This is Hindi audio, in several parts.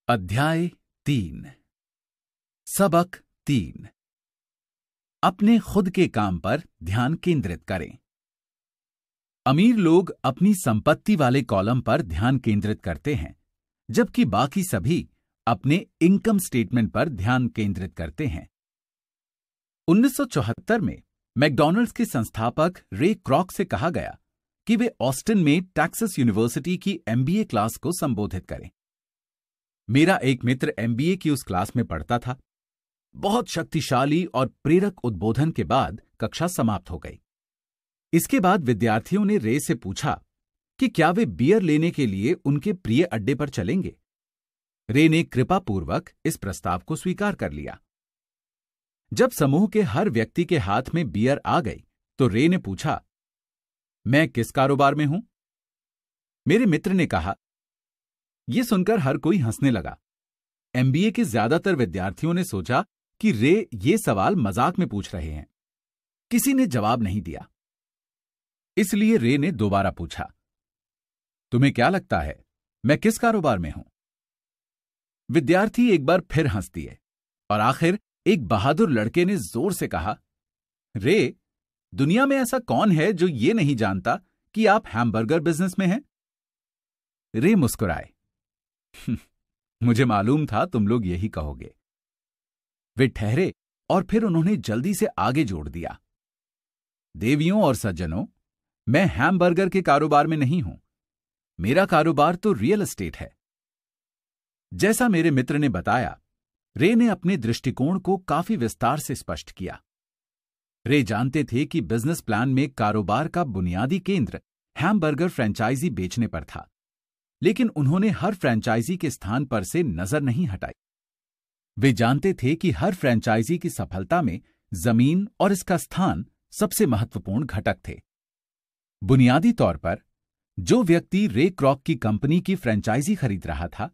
अध्याय 3। सबक 3। अपने खुद के काम पर ध्यान केंद्रित करें। अमीर लोग अपनी संपत्ति वाले कॉलम पर ध्यान केंद्रित करते हैं, जबकि बाकी सभी अपने इनकम स्टेटमेंट पर ध्यान केंद्रित करते हैं। 1974 में मैकडॉनल्ड्स के संस्थापक रे क्रॉक से कहा गया कि वे ऑस्टिन में टेक्सास यूनिवर्सिटी की एमबीए क्लास को संबोधित करें। मेरा एक मित्र एमबीए की उस क्लास में पढ़ता था। बहुत शक्तिशाली और प्रेरक उद्बोधन के बाद कक्षा समाप्त हो गई। इसके बाद विद्यार्थियों ने रे से पूछा कि क्या वे बियर लेने के लिए उनके प्रिय अड्डे पर चलेंगे। रे ने कृपापूर्वक इस प्रस्ताव को स्वीकार कर लिया। जब समूह के हर व्यक्ति के हाथ में बियर आ गई तो रे ने पूछा, मैं किस कारोबार में हूं? मेरे मित्र ने कहा। यह सुनकर हर कोई हंसने लगा। एमबीए के ज्यादातर विद्यार्थियों ने सोचा कि रे ये सवाल मजाक में पूछ रहे हैं। किसी ने जवाब नहीं दिया। इसलिए रे ने दोबारा पूछा, तुम्हें क्या लगता है मैं किस कारोबार में हूं? विद्यार्थी एक बार फिर हंस दिए और आखिर एक बहादुर लड़के ने जोर से कहा, रे, दुनिया में ऐसा कौन है जो ये नहीं जानता कि आप हैमबर्गर बिजनेस में हैं? रे मुस्कुराए। मुझे मालूम था तुम लोग यही कहोगे। वे ठहरे और फिर उन्होंने जल्दी से आगे जोड़ दिया, देवियों और सज्जनों, मैं हैमबर्गर के कारोबार में नहीं हूं। मेरा कारोबार तो रियल एस्टेट है। जैसा मेरे मित्र ने बताया, रे ने अपने दृष्टिकोण को काफी विस्तार से स्पष्ट किया। रे जानते थे कि बिजनेस प्लान में कारोबार का बुनियादी केंद्र हैमबर्गर फ्रेंचाइजी बेचने पर था, लेकिन उन्होंने हर फ्रेंचाइजी के स्थान पर से नजर नहीं हटाई। वे जानते थे कि हर फ्रेंचाइजी की सफलता में जमीन और इसका स्थान सबसे महत्वपूर्ण घटक थे। बुनियादी तौर पर जो व्यक्ति रे क्रॉक की कंपनी की फ्रेंचाइजी खरीद रहा था,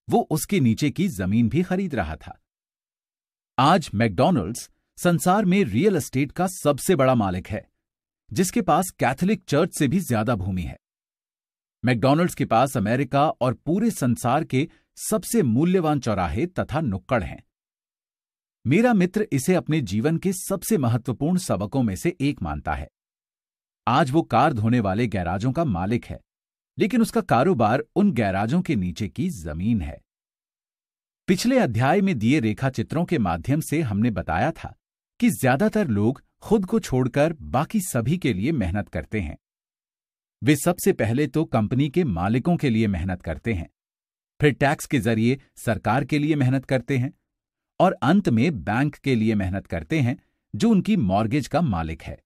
वो उसके नीचे की जमीन भी खरीद रहा था। आज मैकडॉनल्ड्स संसार में रियल एस्टेट का सबसे बड़ा मालिक है, जिसके पास कैथोलिक चर्च से भी ज्यादा भूमि है। मैकडॉनल्ड्स के पास अमेरिका और पूरे संसार के सबसे मूल्यवान चौराहे तथा नुक्कड़ हैं। मेरा मित्र इसे अपने जीवन के सबसे महत्वपूर्ण सबकों में से एक मानता है। आज वो कार धोने वाले गैराजों का मालिक है, लेकिन उसका कारोबार उन गैराजों के नीचे की जमीन है। पिछले अध्याय में दिए रेखा चित्रों के माध्यम से हमने बताया था कि ज्यादातर लोग खुद को छोड़कर बाकी सभी के लिए मेहनत करते हैं। वे सबसे पहले तो कंपनी के मालिकों के लिए मेहनत करते हैं, फिर टैक्स के जरिए सरकार के लिए मेहनत करते हैं और अंत में बैंक के लिए मेहनत करते हैं, जो उनकी मॉर्गेज का मालिक है।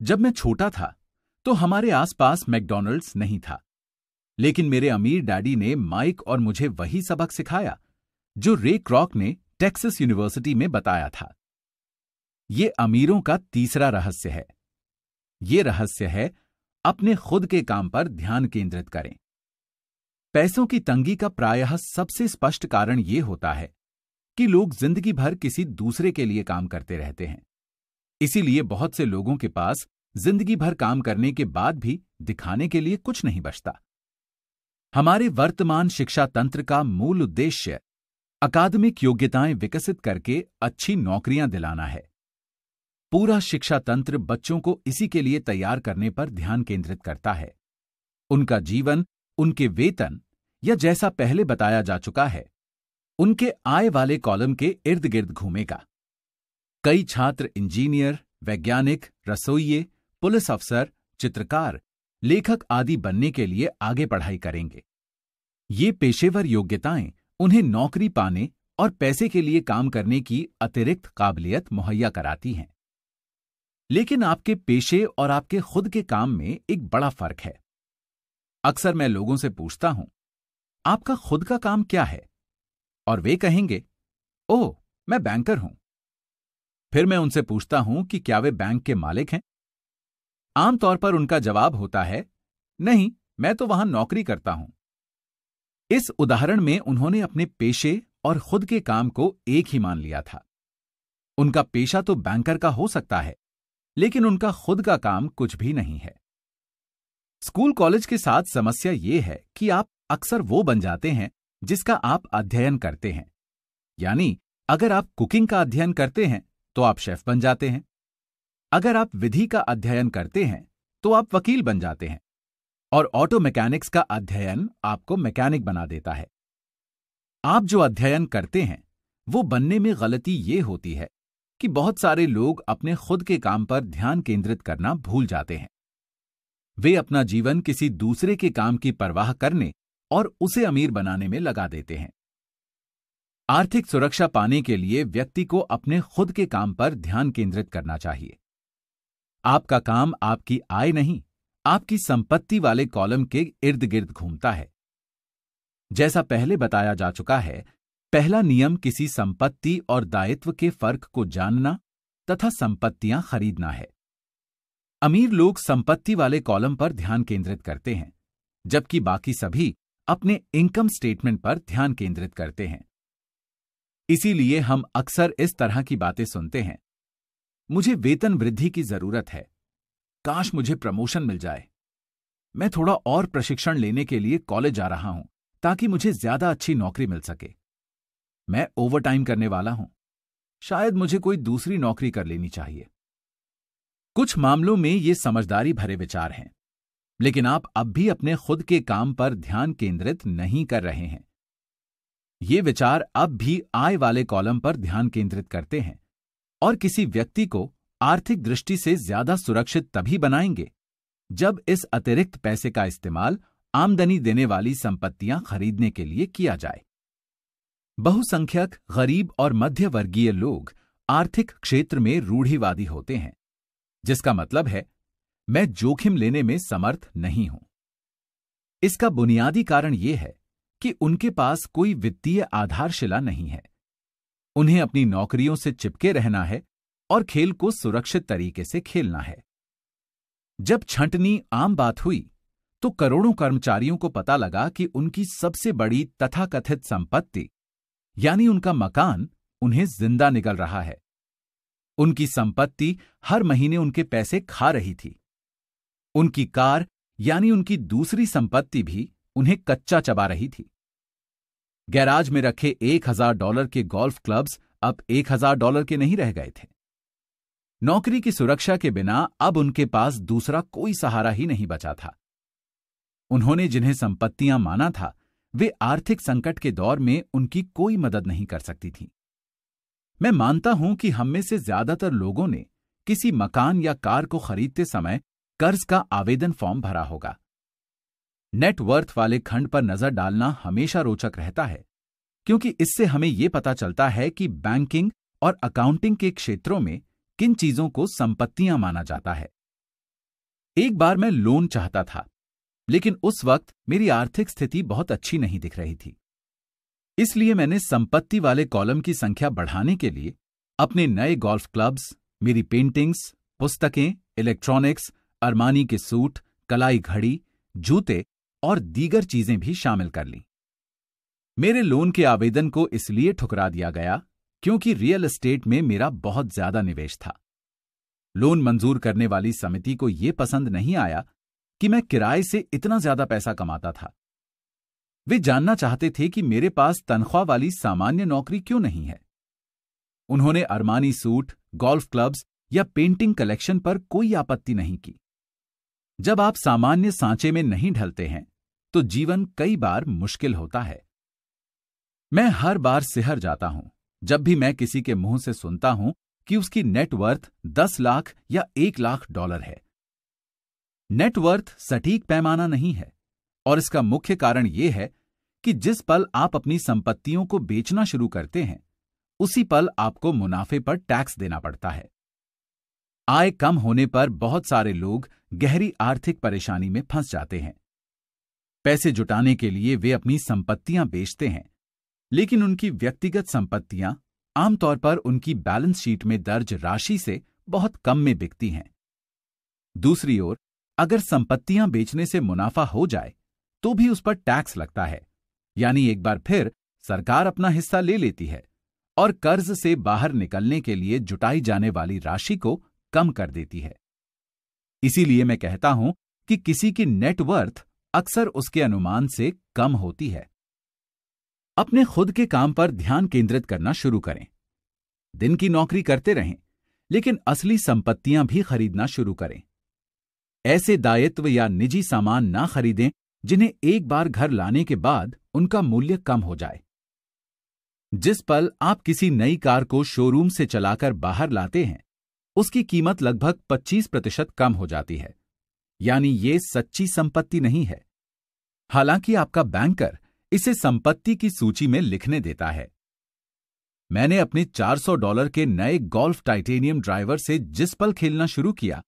जब मैं छोटा था तो हमारे आसपास मैकडॉनल्ड्स नहीं था, लेकिन मेरे अमीर डैडी ने माइक और मुझे वही सबक सिखाया जो रे क्रॉक ने टेक्सास यूनिवर्सिटी में बताया था। ये अमीरों का तीसरा रहस्य है। ये रहस्य है, अपने खुद के काम पर ध्यान केंद्रित करें। पैसों की तंगी का प्रायः सबसे स्पष्ट कारण यह होता है कि लोग जिंदगी भर किसी दूसरे के लिए काम करते रहते हैं। इसीलिए बहुत से लोगों के पास जिंदगी भर काम करने के बाद भी दिखाने के लिए कुछ नहीं बचता। हमारे वर्तमान शिक्षा तंत्र का मूल उद्देश्य अकादमिक योग्यताएं विकसित करके अच्छी नौकरियां दिलाना है। पूरा शिक्षा तंत्र बच्चों को इसी के लिए तैयार करने पर ध्यान केंद्रित करता है। उनका जीवन उनके वेतन या जैसा पहले बताया जा चुका है, उनके आय वाले कॉलम के इर्द गिर्द घूमेगा। कई छात्र इंजीनियर, वैज्ञानिक, रसोइये, पुलिस अफसर, चित्रकार, लेखक आदि बनने के लिए आगे पढ़ाई करेंगे। ये पेशेवर योग्यताएं उन्हें नौकरी पाने और पैसे के लिए काम करने की अतिरिक्त काबिलियत मुहैया कराती हैं। लेकिन आपके पेशे और आपके खुद के काम में एक बड़ा फर्क है। अक्सर मैं लोगों से पूछता हूं, आपका खुद का काम क्या है? और वे कहेंगे, ओह, मैं बैंकर हूं। फिर मैं उनसे पूछता हूं कि क्या वे बैंक के मालिक हैं? आमतौर पर उनका जवाब होता है, नहीं, मैं तो वहां नौकरी करता हूं। इस उदाहरण में उन्होंने अपने पेशे और खुद के काम को एक ही मान लिया था। उनका पेशा तो बैंकर का हो सकता है, लेकिन उनका खुद का काम कुछ भी नहीं है। स्कूल कॉलेज के साथ समस्या यह है कि आप अक्सर वो बन जाते हैं जिसका आप अध्ययन करते हैं। यानी अगर आप कुकिंग का अध्ययन करते हैं तो आप शेफ बन जाते हैं। अगर आप विधि का अध्ययन करते हैं तो आप वकील बन जाते हैं। और ऑटो मैकेनिक्स का अध्ययन आपको मैकेनिक बना देता है। आप जो अध्ययन करते हैं वो बनने में गलती ये होती है कि बहुत सारे लोग अपने खुद के काम पर ध्यान केंद्रित करना भूल जाते हैं। वे अपना जीवन किसी दूसरे के काम की परवाह करने और उसे अमीर बनाने में लगा देते हैं। आर्थिक सुरक्षा पाने के लिए व्यक्ति को अपने खुद के काम पर ध्यान केंद्रित करना चाहिए। आपका काम आपकी आय नहीं, आपकी संपत्ति वाले कॉलम के इर्द गिर्द घूमता है। जैसा पहले बताया जा चुका है, पहला नियम किसी संपत्ति और दायित्व के फर्क को जानना तथा संपत्तियां खरीदना है। अमीर लोग संपत्ति वाले कॉलम पर ध्यान केंद्रित करते हैं, जबकि बाकी सभी अपने इनकम स्टेटमेंट पर ध्यान केंद्रित करते हैं। इसीलिए हम अक्सर इस तरह की बातें सुनते हैं, मुझे वेतन वृद्धि की जरूरत है, काश मुझे प्रमोशन मिल जाए, मैं थोड़ा और प्रशिक्षण लेने के लिए कॉलेज जा रहा हूं ताकि मुझे ज्यादा अच्छी नौकरी मिल सके, मैं ओवरटाइम करने वाला हूं, शायद मुझे कोई दूसरी नौकरी कर लेनी चाहिए। कुछ मामलों में ये समझदारी भरे विचार हैं, लेकिन आप अब भी अपने खुद के काम पर ध्यान केंद्रित नहीं कर रहे हैं। ये विचार अब भी आय वाले कॉलम पर ध्यान केंद्रित करते हैं और किसी व्यक्ति को आर्थिक दृष्टि से ज्यादा सुरक्षित तभी बनाएंगे जब इस अतिरिक्त पैसे का इस्तेमाल आमदनी देने वाली संपत्तियां खरीदने के लिए किया जाए। बहुसंख्यक गरीब और मध्य वर्गीय लोग आर्थिक क्षेत्र में रूढ़िवादी होते हैं, जिसका मतलब है मैं जोखिम लेने में समर्थ नहीं हूं। इसका बुनियादी कारण यह है कि उनके पास कोई वित्तीय आधारशिला नहीं है। उन्हें अपनी नौकरियों से चिपके रहना है और खेल को सुरक्षित तरीके से खेलना है। जब छंटनी आम बात हुई तो करोड़ों कर्मचारियों को पता लगा कि उनकी सबसे बड़ी तथाकथित संपत्ति यानी उनका मकान उन्हें जिंदा निगल रहा है। उनकी संपत्ति हर महीने उनके पैसे खा रही थी। उनकी कार यानी उनकी दूसरी संपत्ति भी उन्हें कच्चा चबा रही थी। गैराज में रखे $1000 के गोल्फ क्लब्स अब $1000 के नहीं रह गए थे। नौकरी की सुरक्षा के बिना अब उनके पास दूसरा कोई सहारा ही नहीं बचा था। उन्होंने जिन्हें संपत्तियां माना था, वे आर्थिक संकट के दौर में उनकी कोई मदद नहीं कर सकती थी। मैं मानता हूं कि हम में से ज्यादातर लोगों ने किसी मकान या कार को खरीदते समय कर्ज का आवेदन फॉर्म भरा होगा। नेटवर्थ वाले खंड पर नजर डालना हमेशा रोचक रहता है, क्योंकि इससे हमें यह पता चलता है कि बैंकिंग और अकाउंटिंग के क्षेत्रों में किन चीजों को संपत्तियां माना जाता है। एक बार मैं लोन चाहता था, लेकिन उस वक्त मेरी आर्थिक स्थिति बहुत अच्छी नहीं दिख रही थी। इसलिए मैंने संपत्ति वाले कॉलम की संख्या बढ़ाने के लिए अपने नए गोल्फ क्लब्स, मेरी पेंटिंग्स, पुस्तकें, इलेक्ट्रॉनिक्स, अरमानी के सूट, कलाई घड़ी, जूते और दीगर चीजें भी शामिल कर लीं। मेरे लोन के आवेदन को इसलिए ठुकरा दिया गया क्योंकि रियल एस्टेट में मेरा बहुत ज्यादा निवेश था। लोन मंजूर करने वाली समिति को यह पसंद नहीं आया कि मैं किराए से इतना ज्यादा पैसा कमाता था। वे जानना चाहते थे कि मेरे पास तनख्वाह वाली सामान्य नौकरी क्यों नहीं है। उन्होंने अरमानी सूट, गोल्फ क्लब्स या पेंटिंग कलेक्शन पर कोई आपत्ति नहीं की। जब आप सामान्य सांचे में नहीं ढलते हैं तो जीवन कई बार मुश्किल होता है। मैं हर बार सिहर जाता हूं जब भी मैं किसी के मुंह से सुनता हूं कि उसकी नेटवर्थ 10 लाख या $1 लाख है। नेटवर्थ सटीक पैमाना नहीं है और इसका मुख्य कारण यह है कि जिस पल आप अपनी संपत्तियों को बेचना शुरू करते हैं, उसी पल आपको मुनाफे पर टैक्स देना पड़ता है। आय कम होने पर बहुत सारे लोग गहरी आर्थिक परेशानी में फंस जाते हैं। पैसे जुटाने के लिए वे अपनी संपत्तियां बेचते हैं, लेकिन उनकी व्यक्तिगत संपत्तियां आमतौर पर उनकी बैलेंस शीट में दर्ज राशि से बहुत कम में बिकती हैं। दूसरी ओर, अगर संपत्तियां बेचने से मुनाफा हो जाए तो भी उस पर टैक्स लगता है, यानी एक बार फिर सरकार अपना हिस्सा ले लेती है और कर्ज से बाहर निकलने के लिए जुटाई जाने वाली राशि को कम कर देती है। इसीलिए मैं कहता हूं कि किसी की नेटवर्थ अक्सर उसके अनुमान से कम होती है। अपने खुद के काम पर ध्यान केंद्रित करना शुरू करें। दिन की नौकरी करते रहें, लेकिन असली संपत्तियां भी खरीदना शुरू करें। ऐसे दायित्व या निजी सामान ना खरीदें जिन्हें एक बार घर लाने के बाद उनका मूल्य कम हो जाए। जिस पल आप किसी नई कार को शोरूम से चलाकर बाहर लाते हैं, उसकी कीमत लगभग 25% कम हो जाती है, यानी ये सच्ची संपत्ति नहीं है। हालांकि आपका बैंकर इसे संपत्ति की सूची में लिखने देता है। मैंने अपने $400 के नए गोल्फ टाइटेनियम ड्राइवर से जिस पल खेलना शुरू किया,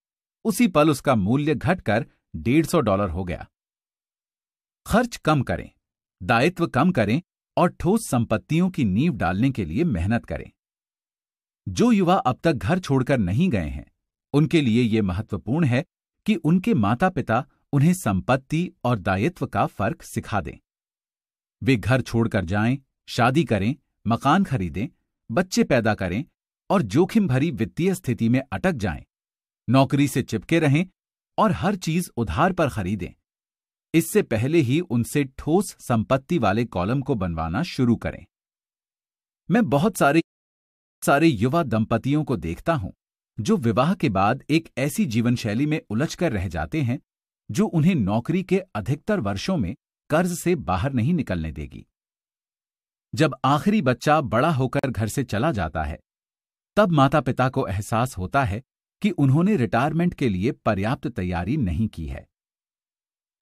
उसी पल उसका मूल्य घटकर $150 हो गया। खर्च कम करें, दायित्व कम करें और ठोस संपत्तियों की नींव डालने के लिए मेहनत करें। जो युवा अब तक घर छोड़कर नहीं गए हैं, उनके लिए यह महत्वपूर्ण है कि उनके माता पिता उन्हें संपत्ति और दायित्व का फर्क सिखा दें। वे घर छोड़कर जाएं, शादी करें, मकान खरीदें, बच्चे पैदा करें और जोखिम भरी वित्तीय स्थिति में अटक जाएं, नौकरी से चिपके रहें और हर चीज उधार पर खरीदें। इससे पहले ही उनसे ठोस संपत्ति वाले कॉलम को बनवाना शुरू करें। मैं बहुत सारे युवा दंपतियों को देखता हूं जो विवाह के बाद एक ऐसी जीवन शैली में उलझकर रह जाते हैं जो उन्हें नौकरी के अधिकतर वर्षों में कर्ज से बाहर नहीं निकलने देगी। जब आखिरी बच्चा बड़ा होकर घर से चला जाता है, तब माता पिता को एहसास होता है कि उन्होंने रिटायरमेंट के लिए पर्याप्त तैयारी नहीं की है।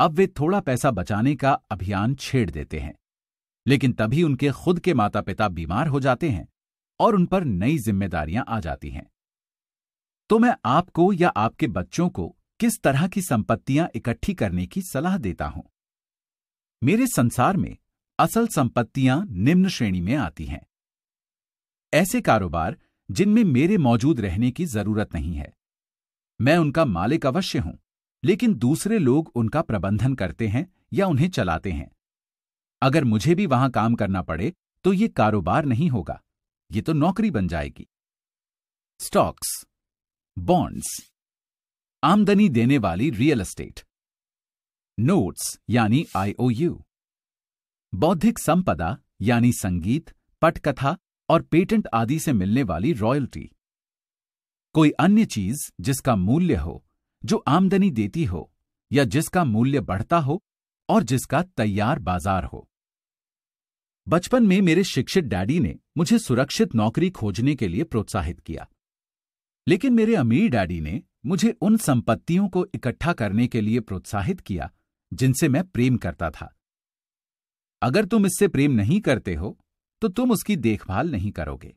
अब वे थोड़ा पैसा बचाने का अभियान छेड़ देते हैं, लेकिन तभी उनके खुद के माता पिता बीमार हो जाते हैं और उन पर नई जिम्मेदारियां आ जाती हैं। तो मैं आपको या आपके बच्चों को किस तरह की संपत्तियां इकट्ठी करने की सलाह देता हूं। मेरे संसार में असल संपत्तियां निम्न श्रेणी में आती हैं। ऐसे कारोबार जिनमें मेरे मौजूद रहने की जरूरत नहीं है। मैं उनका मालिक अवश्य हूं, लेकिन दूसरे लोग उनका प्रबंधन करते हैं या उन्हें चलाते हैं। अगर मुझे भी वहां काम करना पड़े तो ये कारोबार नहीं होगा, ये तो नौकरी बन जाएगी। स्टॉक्स, बॉन्ड्स, आमदनी देने वाली रियल एस्टेट, नोट्स यानी IOU, बौद्धिक संपदा यानी संगीत, पटकथा और पेटेंट आदि से मिलने वाली रॉयल्टी, कोई अन्य चीज जिसका मूल्य हो, जो आमदनी देती हो या जिसका मूल्य बढ़ता हो और जिसका तैयार बाजार हो। बचपन में मेरे शिक्षित डैडी ने मुझे सुरक्षित नौकरी खोजने के लिए प्रोत्साहित किया, लेकिन मेरे अमीर डैडी ने मुझे उन संपत्तियों को इकट्ठा करने के लिए प्रोत्साहित किया जिनसे मैं प्रेम करता था। अगर तुम इससे प्रेम नहीं करते हो तो तुम उसकी देखभाल नहीं करोगे।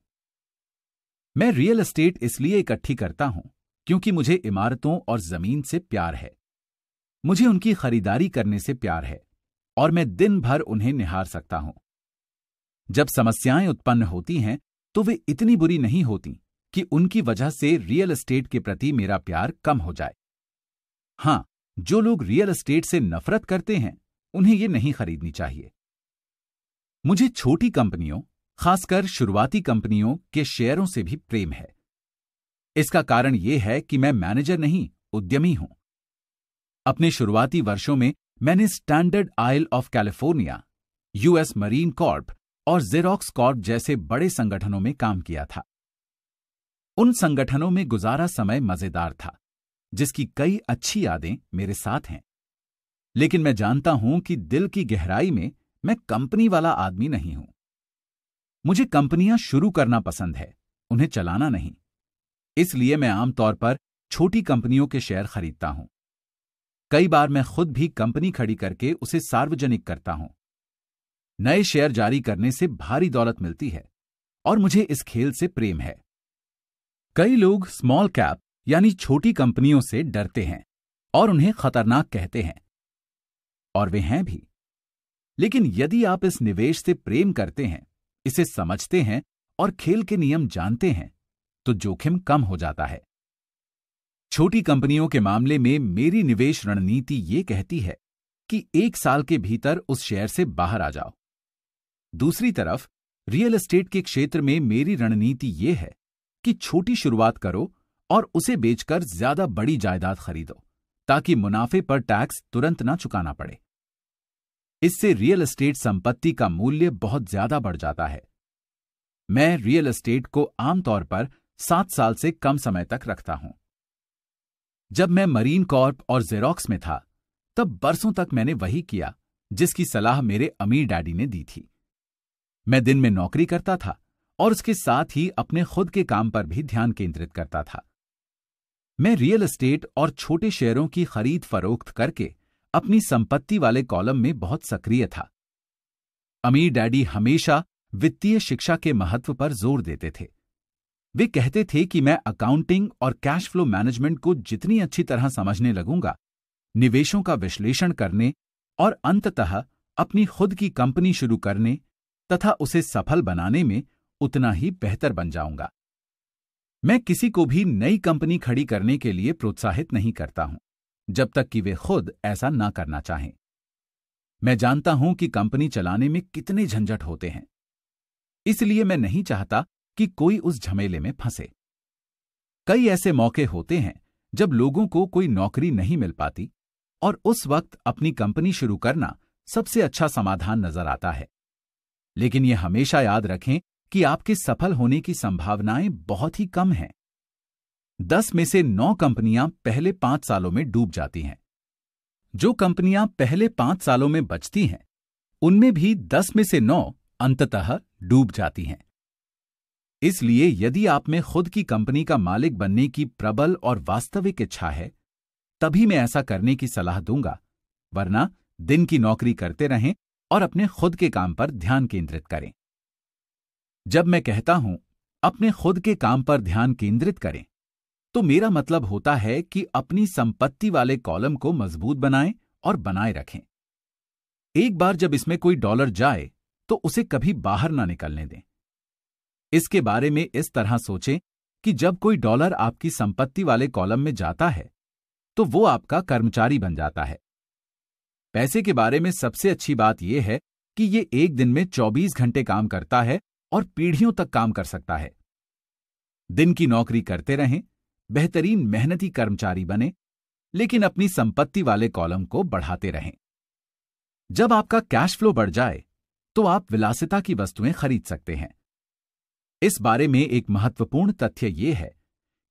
मैं रियल एस्टेट इसलिए इकट्ठी करता हूं क्योंकि मुझे इमारतों और जमीन से प्यार है। मुझे उनकी खरीदारी करने से प्यार है और मैं दिन भर उन्हें निहार सकता हूं। जब समस्याएं उत्पन्न होती हैं तो वे इतनी बुरी नहीं होती कि उनकी वजह से रियल एस्टेट के प्रति मेरा प्यार कम हो जाए। हां, जो लोग रियल एस्टेट से नफरत करते हैं उन्हें यह नहीं खरीदनी चाहिए। मुझे छोटी कंपनियों, खासकर शुरुआती कंपनियों के शेयरों से भी प्रेम है। इसका कारण यह है कि मैं मैनेजर नहीं, उद्यमी हूं। अपने शुरुआती वर्षों में मैंने standard oil of California, US marine Corp और जेरोक्स कॉर्प जैसे बड़े संगठनों में काम किया था। उन संगठनों में गुजारा समय मजेदार था, जिसकी कई अच्छी यादें मेरे साथ हैं। लेकिन मैं जानता हूं कि दिल की गहराई में मैं कंपनी वाला आदमी नहीं हूं। मुझे कंपनियां शुरू करना पसंद है, उन्हें चलाना नहीं। इसलिए मैं आमतौर पर छोटी कंपनियों के शेयर खरीदता हूं। कई बार मैं खुद भी कंपनी खड़ी करके उसे सार्वजनिक करता हूं। नए शेयर जारी करने से भारी दौलत मिलती है और मुझे इस खेल से प्रेम है। कई लोग स्मॉल कैप यानी छोटी कंपनियों से डरते हैं और उन्हें खतरनाक कहते हैं, और वे हैं भी। लेकिन यदि आप इस निवेश से प्रेम करते हैं, इसे समझते हैं और खेल के नियम जानते हैं, तो जोखिम कम हो जाता है। छोटी कंपनियों के मामले में मेरी निवेश रणनीति ये कहती है कि 1 साल के भीतर उस शेयर से बाहर आ जाओ। दूसरी तरफ रियल एस्टेट के क्षेत्र में मेरी रणनीति ये है कि छोटी शुरुआत करो और उसे बेचकर ज्यादा बड़ी जायदाद खरीदो, ताकि मुनाफे पर टैक्स तुरंत ना चुकाना पड़े। इससे रियल एस्टेट संपत्ति का मूल्य बहुत ज्यादा बढ़ जाता है। मैं रियल एस्टेट को आमतौर पर 7 साल से कम समय तक रखता हूं। जब मैं मरीन कॉर्प और जेरोक्स में था, तब बरसों तक मैंने वही किया जिसकी सलाह मेरे अमीर डैडी ने दी थी। मैं दिन में नौकरी करता था और उसके साथ ही अपने खुद के काम पर भी ध्यान केंद्रित करता था। मैं रियल एस्टेट और छोटे शेयरों की खरीद फरोख्त करके अपनी संपत्ति वाले कॉलम में बहुत सक्रिय था। अमीर डैडी हमेशा वित्तीय शिक्षा के महत्व पर जोर देते थे। वे कहते थे कि मैं अकाउंटिंग और कैश फ्लो मैनेजमेंट को जितनी अच्छी तरह समझने लगूंगा, निवेशों का विश्लेषण करने और अंततः अपनी खुद की कंपनी शुरू करने तथा उसे सफल बनाने में उतना ही बेहतर बन जाऊंगा। मैं किसी को भी नई कंपनी खड़ी करने के लिए प्रोत्साहित नहीं करता हूं, जब तक कि वे खुद ऐसा ना करना चाहें। मैं जानता हूं कि कंपनी चलाने में कितने झंझट होते हैं, इसलिए मैं नहीं चाहता कि कोई उस झमेले में फंसे। कई ऐसे मौके होते हैं जब लोगों को कोई नौकरी नहीं मिल पाती और उस वक्त अपनी कंपनी शुरू करना सबसे अच्छा समाधान नजर आता है। लेकिन यह हमेशा याद रखें कि आपके सफल होने की संभावनाएं बहुत ही कम हैं। 10 में से 9 कंपनियां पहले 5 सालों में डूब जाती हैं। जो कंपनियां पहले 5 सालों में बचती हैं, उनमें भी 10 में से 9 अंततः डूब जाती हैं। इसलिए यदि आप में खुद की कंपनी का मालिक बनने की प्रबल और वास्तविक इच्छा है, तभी मैं ऐसा करने की सलाह दूंगा, वरना दिन की नौकरी करते रहें और अपने खुद के काम पर ध्यान केंद्रित करें। जब मैं कहता हूं अपने खुद के काम पर ध्यान केंद्रित करें, तो मेरा मतलब होता है कि अपनी संपत्ति वाले कॉलम को मजबूत बनाएं और बनाए रखें। एक बार जब इसमें कोई डॉलर जाए तो उसे कभी बाहर ना निकलने दें। इसके बारे में इस तरह सोचें कि जब कोई डॉलर आपकी संपत्ति वाले कॉलम में जाता है तो वो आपका कर्मचारी बन जाता है। पैसे के बारे में सबसे अच्छी बात यह है कि ये एक दिन में 24 घंटे काम करता है और पीढ़ियों तक काम कर सकता है। दिन की नौकरी करते रहें, बेहतरीन मेहनती कर्मचारी बने, लेकिन अपनी संपत्ति वाले कॉलम को बढ़ाते रहें। जब आपका कैश फ्लो बढ़ जाए तो आप विलासिता की वस्तुएं खरीद सकते हैं। इस बारे में एक महत्वपूर्ण तथ्य यह है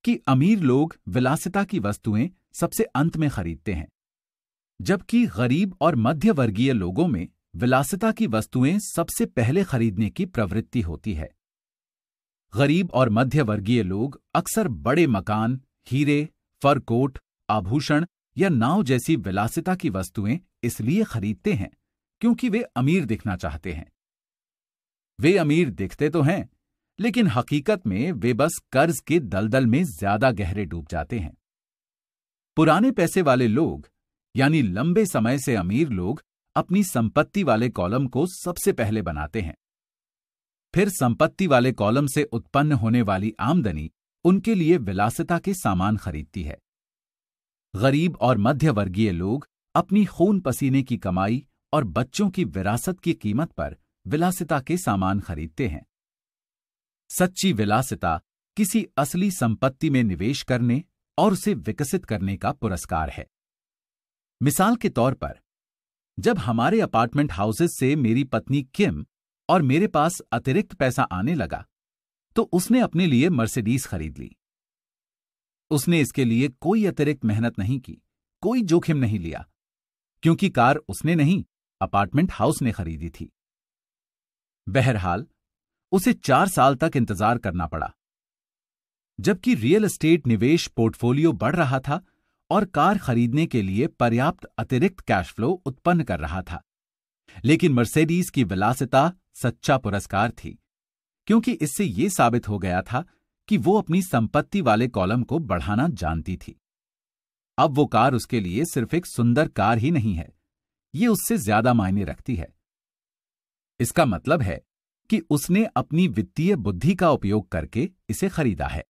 कि अमीर लोग विलासिता की वस्तुएं सबसे अंत में खरीदते हैं, जबकि गरीब और मध्य वर्गीय लोगों में विलासिता की वस्तुएं सबसे पहले खरीदने की प्रवृत्ति होती है। गरीब और मध्य वर्गीय लोग अक्सर बड़े मकान, हीरे, फर कोट, आभूषण या नाव जैसी विलासिता की वस्तुएं इसलिए खरीदते हैं क्योंकि वे अमीर दिखना चाहते हैं। वे अमीर दिखते तो हैं, लेकिन हकीकत में वे बस कर्ज के दलदल में ज्यादा गहरे डूब जाते हैं। पुराने पैसे वाले लोग, यानी लंबे समय से अमीर लोग, अपनी संपत्ति वाले कॉलम को सबसे पहले बनाते हैं। फिर संपत्ति वाले कॉलम से उत्पन्न होने वाली आमदनी उनके लिए विलासिता के सामान खरीदती है। गरीब और मध्य वर्गीय लोग अपनी खून पसीने की कमाई और बच्चों की विरासत की कीमत पर विलासिता के सामान खरीदते हैं। सच्ची विलासिता किसी असली संपत्ति में निवेश करने और उसे विकसित करने का पुरस्कार है। मिसाल के तौर पर, जब हमारे अपार्टमेंट हाउसेस से मेरी पत्नी किम और मेरे पास अतिरिक्त पैसा आने लगा, तो उसने अपने लिए मर्सिडीज खरीद ली। उसने इसके लिए कोई अतिरिक्त मेहनत नहीं की, कोई जोखिम नहीं लिया, क्योंकि कार उसने नहीं, अपार्टमेंट हाउस ने खरीदी थी। बहरहाल, उसे 4 साल तक इंतजार करना पड़ा। जबकि रियल एस्टेट निवेश पोर्टफोलियो बढ़ रहा था और कार खरीदने के लिए पर्याप्त अतिरिक्त कैश फ्लो उत्पन्न कर रहा था। लेकिन मर्सिडीज की विलासिता सच्चा पुरस्कार थी, क्योंकि इससे यह साबित हो गया था कि वो अपनी संपत्ति वाले कॉलम को बढ़ाना जानती थी। अब वो कार उसके लिए सिर्फ एक सुंदर कार ही नहीं है, ये उससे ज्यादा मायने रखती है। इसका मतलब है कि उसने अपनी वित्तीय बुद्धि का उपयोग करके इसे खरीदा है।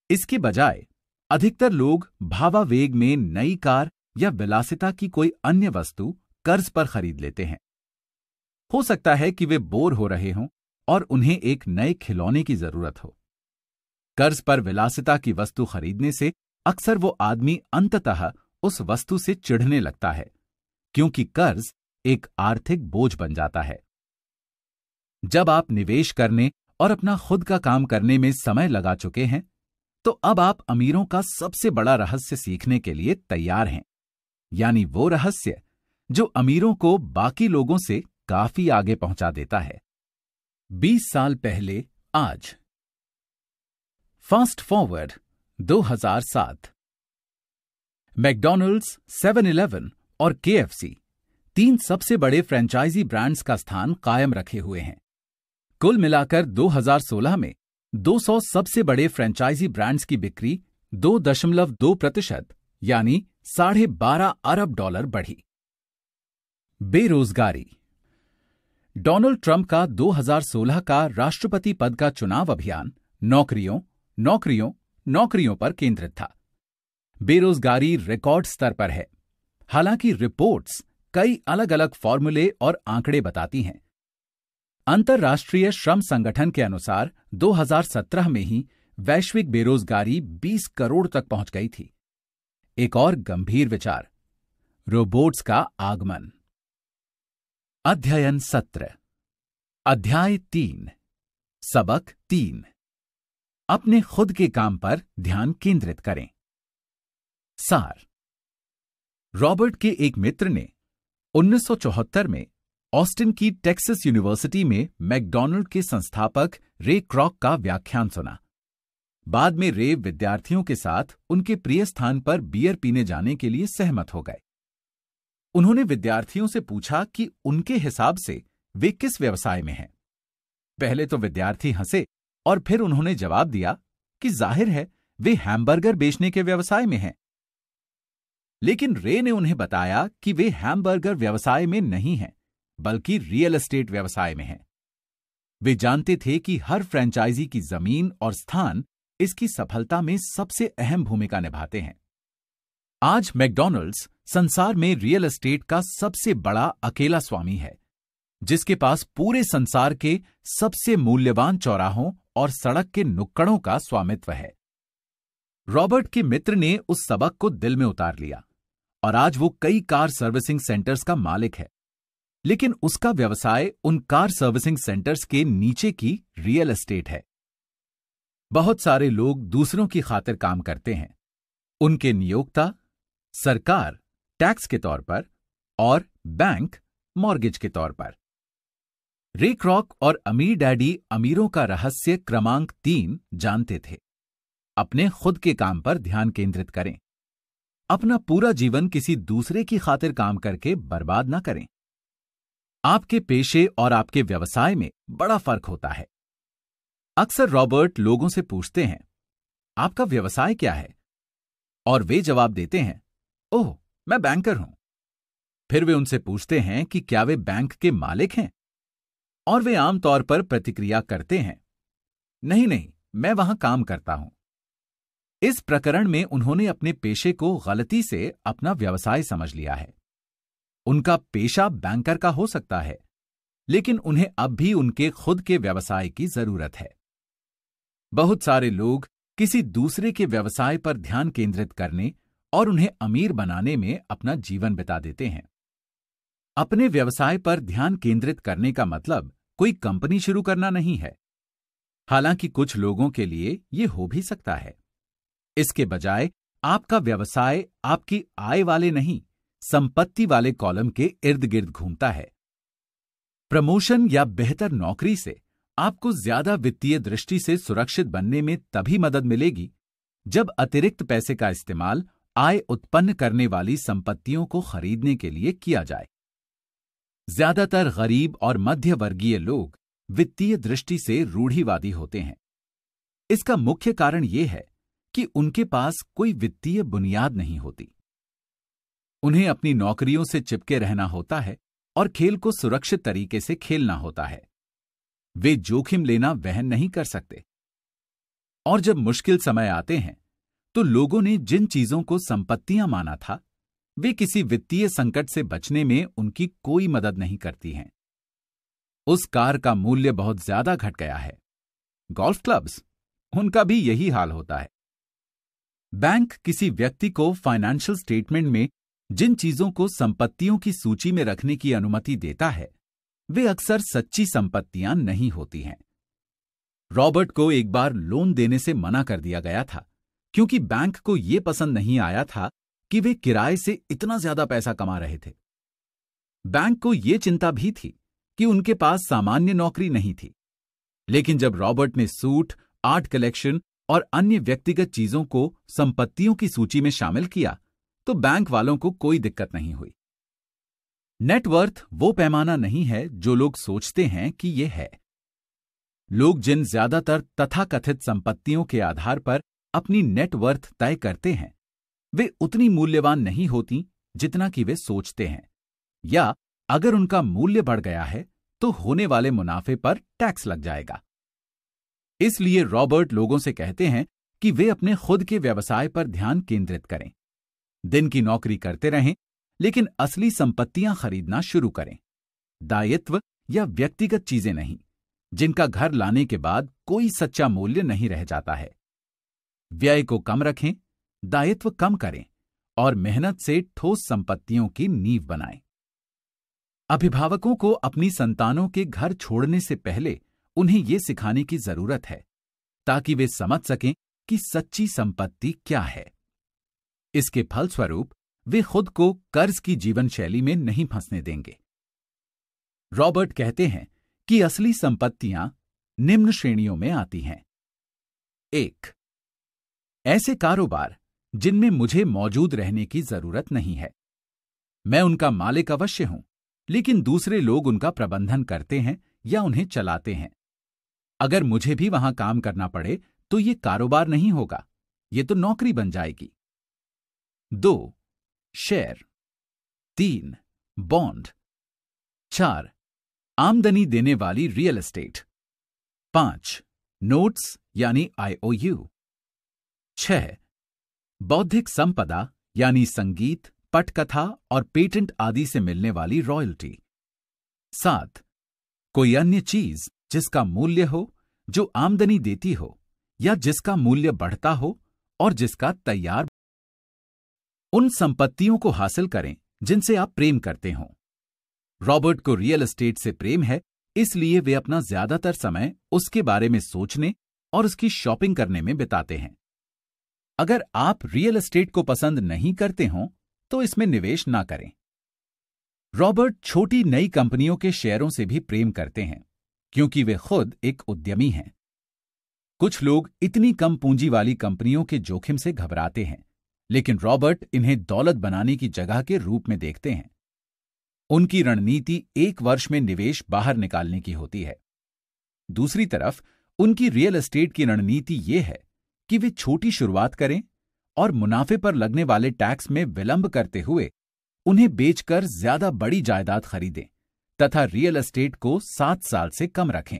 इसके बजाय अधिकतर लोग भावावेग में नई कार या विलासिता की कोई अन्य वस्तु कर्ज पर खरीद लेते हैं। हो सकता है कि वे बोर हो रहे हों और उन्हें एक नए खिलौने की जरूरत हो। कर्ज पर विलासिता की वस्तु खरीदने से अक्सर वो आदमी अंततः उस वस्तु से चिढ़ने लगता है, क्योंकि कर्ज एक आर्थिक बोझ बन जाता है। जब आप निवेश करने और अपना खुद का काम करने में समय लगा चुके हैं, तो अब आप अमीरों का सबसे बड़ा रहस्य सीखने के लिए तैयार हैं, यानी वो रहस्य जो अमीरों को बाकी लोगों से काफी आगे पहुंचा देता है। 20 साल पहले आज। Fast forward 2007। मैकडॉनल्ड्स, 7-Eleven और KFC 3 सबसे बड़े फ्रेंचाइजी ब्रांड्स का स्थान कायम रखे हुए हैं। कुल मिलाकर 2016 में 200 सबसे बड़े फ्रेंचाइजी ब्रांड्स की बिक्री 2.2% यानी $12.5 अरब बढ़ी। बेरोजगारी। डोनाल्ड ट्रंप का 2016 का राष्ट्रपति पद का चुनाव अभियान नौकरियों, नौकरियों, नौकरियों पर केंद्रित था। बेरोजगारी रिकॉर्ड स्तर पर है। हालांकि रिपोर्ट्स कई अलग अलग फॉर्मूले और आंकड़े बताती हैं। अंतर्राष्ट्रीय श्रम संगठन के अनुसार 2017 में ही वैश्विक बेरोजगारी 20 करोड़ तक पहुंच गई थी। एक और गंभीर विचार, रोबोट्स का आगमन। अध्ययन सत्र। अध्याय 3। सबक 3। अपने खुद के काम पर ध्यान केंद्रित करें। सार। रॉबर्ट के एक मित्र ने 1974 में ऑस्टिन की टेक्सास यूनिवर्सिटी में मैकडॉनल्ड के संस्थापक रे क्रॉक का व्याख्यान सुना। बाद में रे विद्यार्थियों के साथ उनके प्रिय स्थान पर बियर पीने जाने के लिए सहमत हो गए। उन्होंने विद्यार्थियों से पूछा कि उनके हिसाब से वे किस व्यवसाय में हैं। पहले तो विद्यार्थी हंसे और फिर उन्होंने जवाब दिया कि जाहिर है वे हैमबर्गर बेचने के व्यवसाय में हैं। लेकिन रे ने उन्हें बताया कि वे हैमबर्गर व्यवसाय में नहीं हैं, बल्कि रियल एस्टेट व्यवसाय में हैं। वे जानते थे कि हर फ्रेंचाइजी की जमीन और स्थान इसकी सफलता में सबसे अहम भूमिका निभाते हैं। आज मैकडॉनल्ड्स संसार में रियल एस्टेट का सबसे बड़ा अकेला स्वामी है, जिसके पास पूरे संसार के सबसे मूल्यवान चौराहों और सड़क के नुक्कड़ों का स्वामित्व है। रॉबर्ट के मित्र ने उस सबक को दिल में उतार लिया और आज वो कई कार सर्विसिंग सेंटर्स का मालिक है। लेकिन उसका व्यवसाय उन कार सर्विसिंग सेंटर्स के नीचे की रियल एस्टेट है। बहुत सारे लोग दूसरों की खातिर काम करते हैं, उनके नियोक्ता, सरकार टैक्स के तौर पर और बैंक मॉर्गेज के तौर पर। रे क्रॉक और अमीर डैडी अमीरों का रहस्य क्रमांक 3 जानते थे। अपने खुद के काम पर ध्यान केंद्रित करें। अपना पूरा जीवन किसी दूसरे की खातिर काम करके बर्बाद ना करें। आपके पेशे और आपके व्यवसाय में बड़ा फर्क होता है। अक्सर रॉबर्ट लोगों से पूछते हैं, आपका व्यवसाय क्या है? और वे जवाब देते हैं, ओह, मैं बैंकर हूं। फिर वे उनसे पूछते हैं कि क्या वे बैंक के मालिक हैं? और वे आमतौर पर प्रतिक्रिया करते हैं, नहीं नहीं, मैं वहां काम करता हूं। इस प्रकरण में उन्होंने अपने पेशे को गलती से अपना व्यवसाय समझ लिया है। उनका पेशा बैंकर का हो सकता है, लेकिन उन्हें अब भी उनके खुद के व्यवसाय की जरूरत है। बहुत सारे लोग किसी दूसरे के व्यवसाय पर ध्यान केंद्रित करने और उन्हें अमीर बनाने में अपना जीवन बिता देते हैं। अपने व्यवसाय पर ध्यान केंद्रित करने का मतलब कोई कंपनी शुरू करना नहीं है। हालांकि कुछ लोगों के लिए यह हो भी सकता है। इसके बजाय आपका व्यवसाय आपकी आय वाले नहीं, संपत्ति वाले कॉलम के इर्द गिर्द घूमता है। प्रमोशन या बेहतर नौकरी से आपको ज्यादा वित्तीय दृष्टि से सुरक्षित बनने में तभी मदद मिलेगी जब अतिरिक्त पैसे का इस्तेमाल आय उत्पन्न करने वाली संपत्तियों को खरीदने के लिए किया जाए। ज्यादातर गरीब और मध्य वर्गीय लोग वित्तीय दृष्टि से रूढ़िवादी होते हैं। इसका मुख्य कारण यह है कि उनके पास कोई वित्तीय बुनियाद नहीं होती। उन्हें अपनी नौकरियों से चिपके रहना होता है और खेल को सुरक्षित तरीके से खेलना होता है। वे जोखिम लेना वहन नहीं कर सकते। और जब मुश्किल समय आते हैं तो लोगों ने जिन चीजों को संपत्तियां माना था, वे किसी वित्तीय संकट से बचने में उनकी कोई मदद नहीं करती हैं। उस कार का मूल्य बहुत ज्यादा घट गया है। गोल्फ क्लब्स, उनका भी यही हाल होता है। बैंक किसी व्यक्ति को फाइनेंशियल स्टेटमेंट में जिन चीजों को संपत्तियों की सूची में रखने की अनुमति देता है वे अक्सर सच्ची संपत्तियां नहीं होती हैं। रॉबर्ट को एक बार लोन देने से मना कर दिया गया था क्योंकि बैंक को यह पसंद नहीं आया था कि वे किराए से इतना ज्यादा पैसा कमा रहे थे। बैंक को यह चिंता भी थी कि उनके पास सामान्य नौकरी नहीं थी। लेकिन जब रॉबर्ट ने सूट, आर्ट कलेक्शन और अन्य व्यक्तिगत चीजों को संपत्तियों की सूची में शामिल किया तो बैंक वालों को कोई दिक्कत नहीं हुई। नेटवर्थ वो पैमाना नहीं है जो लोग सोचते हैं कि यह है। लोग जिन ज्यादातर तथाकथित संपत्तियों के आधार पर अपनी नेटवर्थ तय करते हैं वे उतनी मूल्यवान नहीं होती जितना कि वे सोचते हैं, या अगर उनका मूल्य बढ़ गया है तो होने वाले मुनाफे पर टैक्स लग जाएगा। इसलिए रॉबर्ट लोगों से कहते हैं कि वे अपने खुद के व्यवसाय पर ध्यान केंद्रित करें, दिन की नौकरी करते रहें, लेकिन असली संपत्तियां खरीदना शुरू करें। दायित्व या व्यक्तिगत चीजें नहीं, जिनका घर लाने के बाद कोई सच्चा मूल्य नहीं रह जाता है। व्यय को कम रखें, दायित्व कम करें और मेहनत से ठोस संपत्तियों की नींव बनाएं। अभिभावकों को अपनी संतानों के घर छोड़ने से पहले उन्हें यह सिखाने की जरूरत है ताकि वे समझ सकें कि सच्ची संपत्ति क्या है। इसके फलस्वरूप वे खुद को कर्ज की जीवन शैली में नहीं फंसने देंगे। रॉबर्ट कहते हैं कि असली संपत्तियां निम्न श्रेणियों में आती हैं। 1. ऐसे कारोबार जिनमें मुझे मौजूद रहने की जरूरत नहीं है। मैं उनका मालिक अवश्य हूं, लेकिन दूसरे लोग उनका प्रबंधन करते हैं या उन्हें चलाते हैं। अगर मुझे भी वहां काम करना पड़े तो ये कारोबार नहीं होगा, ये तो नौकरी बन जाएगी। 2. शेयर। 3. बॉन्ड। 4. आमदनी देने वाली रियल एस्टेट। 5. नोट्स यानी IOU। 6. बौद्धिक संपदा यानी संगीत, पटकथा और पेटेंट आदि से मिलने वाली रॉयल्टी। 7. कोई अन्य चीज जिसका मूल्य हो, जो आमदनी देती हो या जिसका मूल्य बढ़ता हो और जिसका तैयार। उन संपत्तियों को हासिल करें जिनसे आप प्रेम करते हो। रॉबर्ट को रियल एस्टेट से प्रेम है, इसलिए वे अपना ज्यादातर समय उसके बारे में सोचने और उसकी शॉपिंग करने में बिताते हैं। अगर आप रियल एस्टेट को पसंद नहीं करते हो तो इसमें निवेश ना करें। रॉबर्ट छोटी नई कंपनियों के शेयरों से भी प्रेम करते हैं क्योंकि वे खुद एक उद्यमी हैं। कुछ लोग इतनी कम पूंजी वाली कंपनियों के जोखिम से घबराते हैं, लेकिन रॉबर्ट इन्हें दौलत बनाने की जगह के रूप में देखते हैं। उनकी रणनीति 1 वर्ष में निवेश बाहर निकालने की होती है। दूसरी तरफ उनकी रियल एस्टेट की रणनीति ये है कि वे छोटी शुरुआत करें और मुनाफे पर लगने वाले टैक्स में विलंब करते हुए उन्हें बेचकर ज्यादा बड़ी जायदाद खरीदें तथा रियल एस्टेट को 7 साल से कम रखें।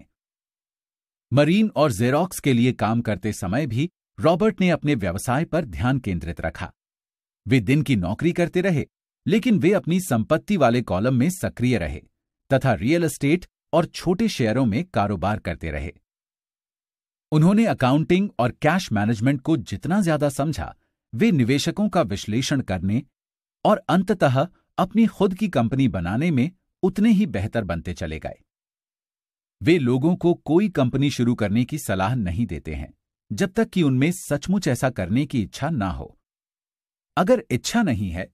मरीन और जेरोक्स के लिए काम करते समय भी रॉबर्ट ने अपने व्यवसाय पर ध्यान केंद्रित रखा। वे दिन की नौकरी करते रहे, लेकिन वे अपनी संपत्ति वाले कॉलम में सक्रिय रहे तथा रियल एस्टेट और छोटे शेयरों में कारोबार करते रहे। उन्होंने अकाउंटिंग और कैश मैनेजमेंट को जितना ज्यादा समझा, वे निवेशकों का विश्लेषण करने और अंततः अपनी खुद की कंपनी बनाने में उतने ही बेहतर बनते चले गए। वे लोगों को कोई कंपनी शुरू करने की सलाह नहीं देते हैं जब तक कि उनमें सचमुच ऐसा करने की इच्छा ना हो। अगर इच्छा नहीं है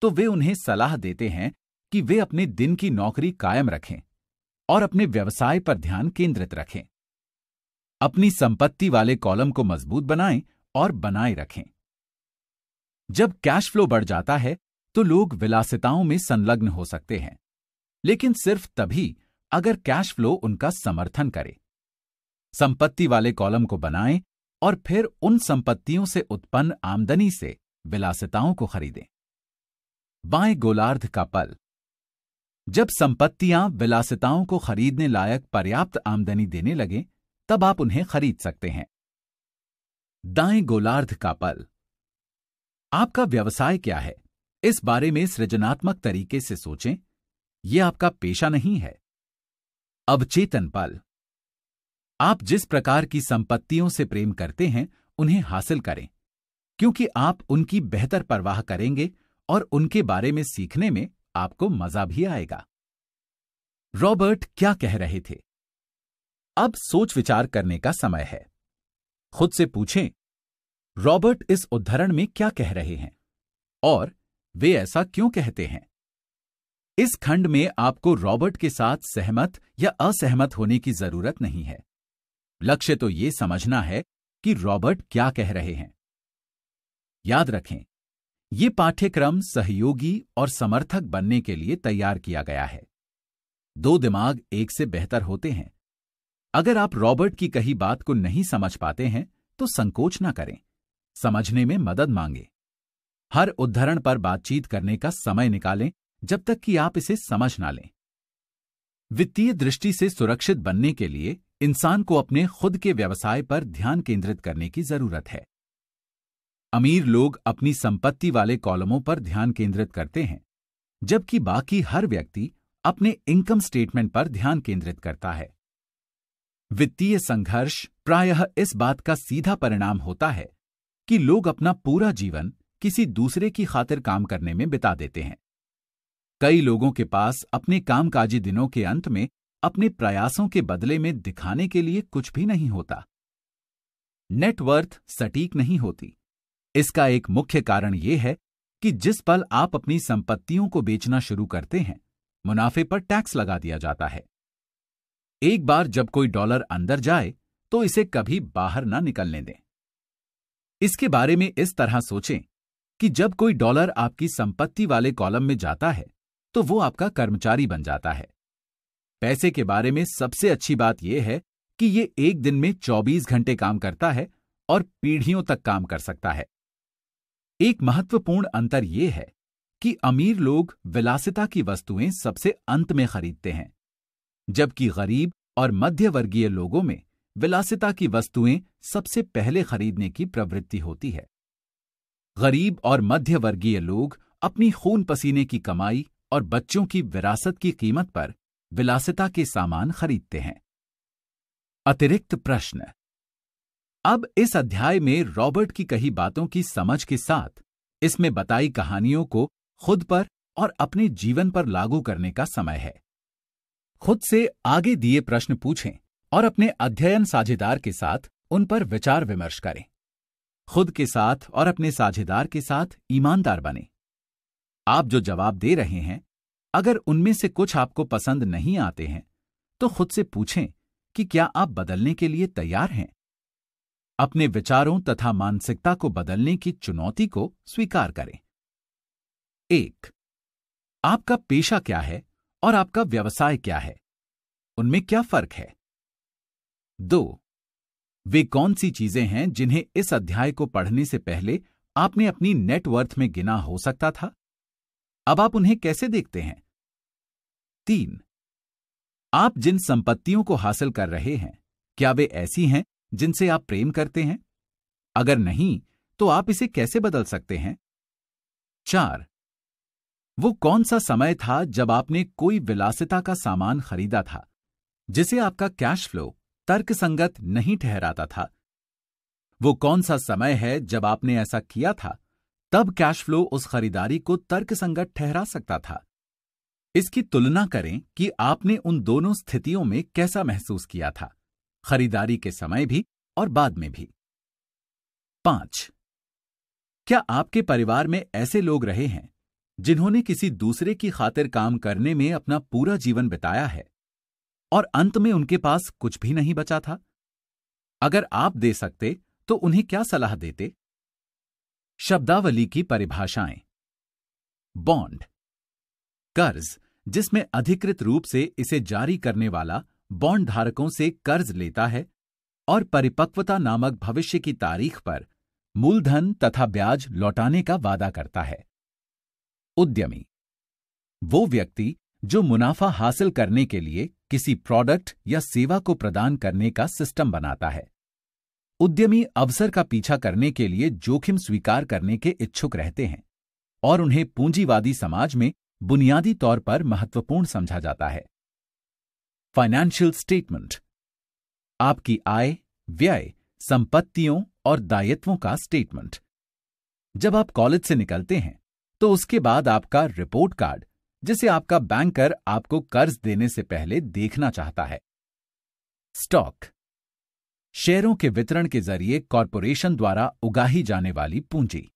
तो वे उन्हें सलाह देते हैं कि वे अपने दिन की नौकरी कायम रखें और अपने व्यवसाय पर ध्यान केंद्रित रखें। अपनी संपत्ति वाले कॉलम को मजबूत बनाएं और बनाए रखें। जब कैश फ्लो बढ़ जाता है तो लोग विलासिताओं में संलग्न हो सकते हैं, लेकिन सिर्फ तभी अगर कैश फ्लो उनका समर्थन करे। संपत्ति वाले कॉलम को बनाएं और फिर उन संपत्तियों से उत्पन्न आमदनी से विलासिताओं को खरीदें। बाएं गोलार्ध का पल। जब संपत्तियां विलासिताओं को खरीदने लायक पर्याप्त आमदनी देने लगें, तब आप उन्हें खरीद सकते हैं। दाएं गोलार्ध का पल। आपका व्यवसाय क्या है, इस बारे में सृजनात्मक तरीके से सोचें। यह आपका पेशा नहीं है। अवचेतन पल। आप जिस प्रकार की संपत्तियों से प्रेम करते हैं उन्हें हासिल करें, क्योंकि आप उनकी बेहतर परवाह करेंगे और उनके बारे में सीखने में आपको मजा भी आएगा। रॉबर्ट क्या कह रहे थे? अब सोच विचार करने का समय है। खुद से पूछें, रॉबर्ट इस उद्धरण में क्या कह रहे हैं और वे ऐसा क्यों कहते हैं? इस खंड में आपको रॉबर्ट के साथ सहमत या असहमत होने की जरूरत नहीं है। लक्ष्य तो यह समझना है कि रॉबर्ट क्या कह रहे हैं। याद रखें, यह पाठ्यक्रम सहयोगी और समर्थक बनने के लिए तैयार किया गया है। दो दिमाग एक से बेहतर होते हैं। अगर आप रॉबर्ट की कही बात को नहीं समझ पाते हैं तो संकोच न करें, समझने में मदद मांगें। हर उद्धरण पर बातचीत करने का समय निकालें जब तक कि आप इसे समझ ना लें। वित्तीय दृष्टि से सुरक्षित बनने के लिए इंसान को अपने खुद के व्यवसाय पर ध्यान केंद्रित करने की जरूरत है। अमीर लोग अपनी संपत्ति वाले कॉलमों पर ध्यान केंद्रित करते हैं, जबकि बाकी हर व्यक्ति अपने इनकम स्टेटमेंट पर ध्यान केंद्रित करता है। वित्तीय संघर्ष प्रायः इस बात का सीधा परिणाम होता है कि लोग अपना पूरा जीवन किसी दूसरे की खातिर काम करने में बिता देते हैं। कई लोगों के पास अपने कामकाजी दिनों के अंत में अपने प्रयासों के बदले में दिखाने के लिए कुछ भी नहीं होता। नेटवर्थ सटीक नहीं होती। इसका एक मुख्य कारण यह है कि जिस पल आप अपनी संपत्तियों को बेचना शुरू करते हैं, मुनाफे पर टैक्स लगा दिया जाता है। एक बार जब कोई डॉलर अंदर जाए तो इसे कभी बाहर ना निकलने दें। इसके बारे में इस तरह सोचें कि जब कोई डॉलर आपकी संपत्ति वाले कॉलम में जाता है तो वो आपका कर्मचारी बन जाता है। पैसे के बारे में सबसे अच्छी बात यह है कि ये एक दिन में 24 घंटे काम करता है और पीढ़ियों तक काम कर सकता है। एक महत्वपूर्ण अंतर यह है कि अमीर लोग विलासिता की वस्तुएं सबसे अंत में खरीदते हैं, जबकि गरीब और मध्य वर्गीय लोगों में विलासिता की वस्तुएं सबसे पहले खरीदने की प्रवृत्ति होती है। गरीब और मध्य वर्गीय लोग अपनी खून पसीने की कमाई और बच्चों की विरासत की कीमत पर विलासिता के सामान खरीदते हैं। अतिरिक्त प्रश्न। अब इस अध्याय में रॉबर्ट की कही बातों की समझ के साथ इसमें बताई कहानियों को खुद पर और अपने जीवन पर लागू करने का समय है। खुद से आगे दिए प्रश्न पूछें और अपने अध्ययन साझेदार के साथ उन पर विचार विमर्श करें। खुद के साथ और अपने साझेदार के साथ ईमानदार बनें। आप जो जवाब दे रहे हैं, अगर उनमें से कुछ आपको पसंद नहीं आते हैं तो खुद से पूछें कि क्या आप बदलने के लिए तैयार हैं। अपने विचारों तथा मानसिकता को बदलने की चुनौती को स्वीकार करें। 1. आपका पेशा क्या है और आपका व्यवसाय क्या है? उनमें क्या फर्क है? 2. वे कौन सी चीजें हैं जिन्हें इस अध्याय को पढ़ने से पहले आपने अपनी नेटवर्थ में गिना हो सकता था? अब आप उन्हें कैसे देखते हैं? 3. आप जिन संपत्तियों को हासिल कर रहे हैं, क्या वे ऐसी हैं जिनसे आप प्रेम करते हैं? अगर नहीं, तो आप इसे कैसे बदल सकते हैं? 4. वो कौन सा समय था जब आपने कोई विलासिता का सामान खरीदा था जिसे आपका कैश फ्लो तर्कसंगत नहीं ठहराता था? वो कौन सा समय है जब आपने ऐसा किया था, तब कैश फ्लो उस खरीदारी को तर्कसंगत ठहरा सकता था? इसकी तुलना करें कि आपने उन दोनों स्थितियों में कैसा महसूस किया था, खरीदारी के समय भी और बाद में भी। 5. क्या आपके परिवार में ऐसे लोग रहे हैं जिन्होंने किसी दूसरे की खातिर काम करने में अपना पूरा जीवन बिताया है और अंत में उनके पास कुछ भी नहीं बचा था? अगर आप दे सकते तो उन्हें क्या सलाह देते? शब्दावली की परिभाषाएं। बॉन्ड, कर्ज जिसमें अधिकृत रूप से इसे जारी करने वाला बॉन्ड धारकों से कर्ज लेता है और परिपक्वता नामक भविष्य की तारीख पर मूलधन तथा ब्याज लौटाने का वादा करता है। उद्यमी, वो व्यक्ति जो मुनाफा हासिल करने के लिए किसी प्रोडक्ट या सेवा को प्रदान करने का सिस्टम बनाता है। उद्यमी अवसर का पीछा करने के लिए जोखिम स्वीकार करने के इच्छुक रहते हैं और उन्हें पूंजीवादी समाज में बुनियादी तौर पर महत्वपूर्ण समझा जाता है। फाइनेंशियल स्टेटमेंट, आपकी आय, व्यय, संपत्तियों और दायित्वों का स्टेटमेंट। जब आप कॉलेज से निकलते हैं तो उसके बाद आपका रिपोर्ट कार्ड, जिसे आपका बैंकर आपको कर्ज देने से पहले देखना चाहता है। स्टॉक, शेयरों के वितरण के जरिए कॉरपोरेशन द्वारा उगाही जाने वाली पूंजी।